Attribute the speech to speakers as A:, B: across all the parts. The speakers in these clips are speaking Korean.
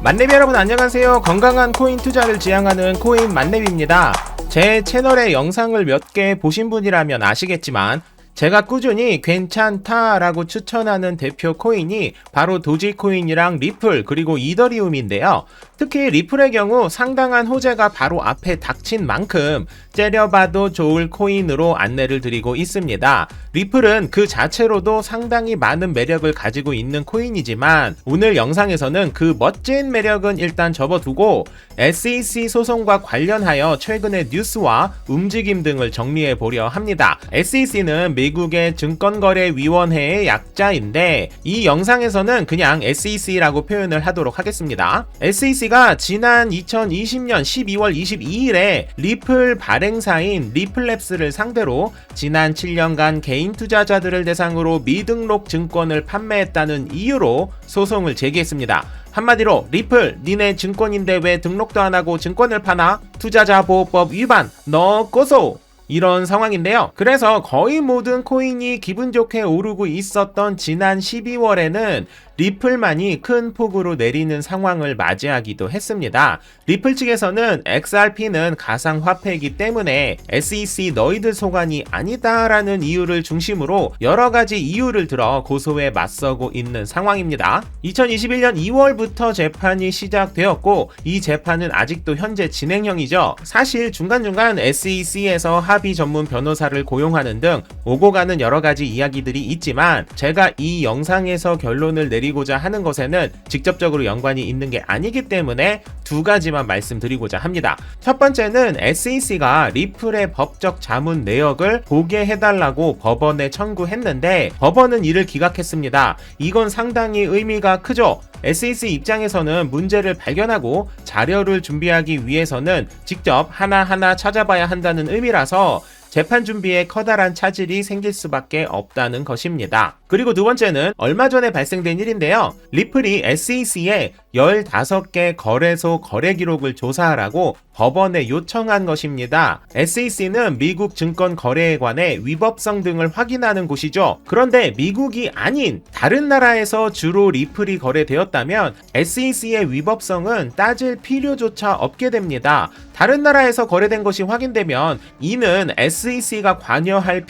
A: 만렙 여러분 안녕하세요. 건강한 코인 투자를 지향하는 코인 만렙입니다. 제 채널의 영상을 몇 개 보신 분이라면 아시겠지만 제가 꾸준히 괜찮다라고 추천하는 대표 코인이 바로 도지코인이랑 리플 그리고 이더리움인데요. 특히 리플의 경우 상당한 호재가 바로 앞에 닥친 만큼 째려봐도 좋을 코인으로 안내를 드리고 있습니다. 리플은 그 자체로도 상당히 많은 매력을 가지고 있는 코인이지만 오늘 영상에서는 그 멋진 매력은 일단 접어두고 SEC 소송과 관련하여 최근의 뉴스와 움직임 등을 정리해 보려 합니다. SEC는 미국의 증권거래위원회의 약자인데 이 영상에서는 그냥 SEC라고 표현을 하도록 하겠습니다. SEC가 지난 2020년 12월 22일에 리플 발행사인 리플랩스를 상대로 지난 7년간 개인 투자자들을 대상으로 미등록 증권을 판매했다는 이유로 소송을 제기했습니다. 한마디로 리플 니네 증권인데 왜 등록도 안 하고 증권을 파나? 투자자 보호법 위반 너 고소! 이런 상황인데요. 그래서 거의 모든 코인이 기분 좋게 오르고 있었던 지난 12월에는 리플만이 큰 폭으로 내리는 상황을 맞이하기도 했습니다. 리플 측에서는 XRP는 가상화폐이기 때문에 SEC 너희들 소관이 아니다라는 이유를 중심으로 여러가지 이유를 들어 고소에 맞서고 있는 상황입니다. 2021년 2월부터 재판이 시작되었고 이 재판은 아직도 현재 진행형이죠. 사실 중간중간 SEC에서 합의 전문 변호사를 고용하는 등 오고 가는 여러가지 이야기들이 있지만 제가 이 영상에서 결론을 내리고자 하는 것에는 직접적으로 연관이 있는 게 아니기 때문에 두 가지만 말씀드리고자 합니다. 첫 번째는 SEC가 리플의 법적 자문 내역을 보게 해달라고 법원에 청구했는데 법원은 이를 기각했습니다. 이건 상당히 의미가 크죠. SEC 입장에서는 문제를 발견하고 자료를 준비하기 위해서는 직접 하나하나 찾아봐야 한다는 의미라서 재판 준비에 커다란 차질이 생길 수밖에 없다는 것입니다. 그리고 두 번째는 얼마 전에 발생된 일인데요. 리플이 SEC에 15개 거래소 거래 기록을 조사하라고 법원에 요청한 것입니다. SEC는 미국 증권거래에 관해 위법성 등을 확인하는 곳이죠. 그런데 미국이 아닌 다른 나라에서 주로 리플이 거래되었다면 SEC의 위법성은 따질 필요조차 없게 됩니다. 다른 나라에서 거래된 것이 확인되면 이는 SEC가 관여할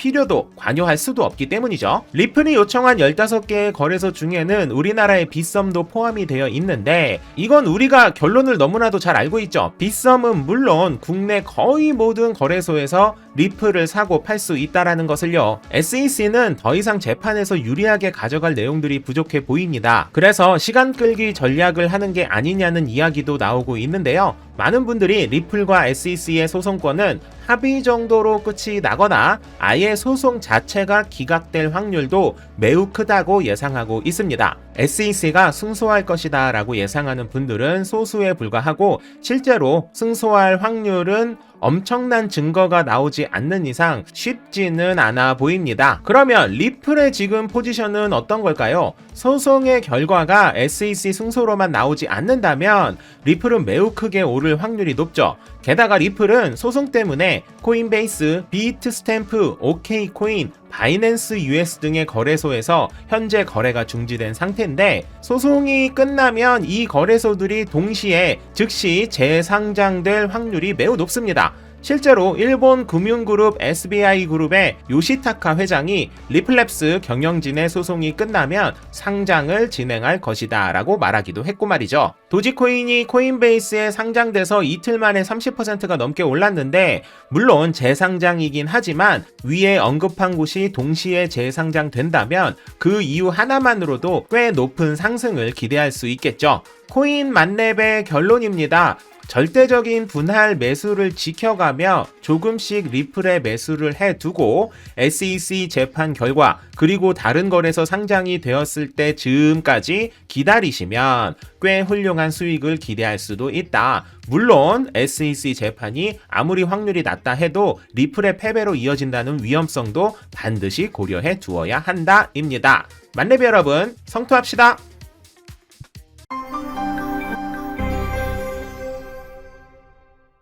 A: 수도 없기 때문이죠. 리플이 요청한 15개의 거래소 중에는 우리나라의 빗썸도 포함이 되어 있는데 이건 우리가 결론을 너무나도 잘 알고 있죠. 빗썸은 물론 국내 거의 모든 거래소에서 리플을 사고 팔 수 있다라는 것을요. SEC는 더 이상 재판에서 유리하게 가져갈 내용들이 부족해 보입니다. 그래서 시간 끌기 전략을 하는 게 아니냐는 이야기도 나오고 있는데요. 많은 분들이 리플과 SEC의 소송권은 합의 정도로 끝이 나거나 아예 소송 자체가 기각될 확률도 매우 크다고 예상하고 있습니다. SEC가 승소할 것이다 라고 예상하는 분들은 소수에 불과하고 실제로 승소할 확률은 엄청난 증거가 나오지 않는 이상 쉽지는 않아 보입니다. 그러면 리플의 지금 포지션은 어떤 걸까요? 소송의 결과가 SEC 승소로만 나오지 않는다면 리플은 매우 크게 오를 확률이 높죠. 게다가 리플은 소송 때문에 코인베이스, 비트스탬프, OK코인, 바이낸스 US 등의 거래소에서 현재 거래가 중지된 상태인데 소송이 끝나면 이 거래소들이 동시에 즉시 재상장될 확률이 매우 높습니다. 실제로 일본 금융그룹 SBI그룹의 요시타카 회장이 리플랩스 경영진의 소송이 끝나면 상장을 진행할 것이다 라고 말하기도 했고 말이죠. 도지코인이 코인베이스에 상장돼서 이틀 만에 30%가 넘게 올랐는데 물론 재상장이긴 하지만 위에 언급한 곳이 동시에 재상장된다면 그 이유 하나만으로도 꽤 높은 상승을 기대할 수 있겠죠. 코인 만렙의 결론입니다. 절대적인 분할 매수를 지켜가며 조금씩 리플에 매수를 해두고 SEC 재판 결과 그리고 다른 거래소 상장이 되었을 때 즈음까지 기다리시면 꽤 훌륭한 수익을 기대할 수도 있다. 물론 SEC 재판이 아무리 확률이 낮다 해도 리플의 패배로 이어진다는 위험성도 반드시 고려해 두어야 한다입니다. 만렙 여러분 성투합시다.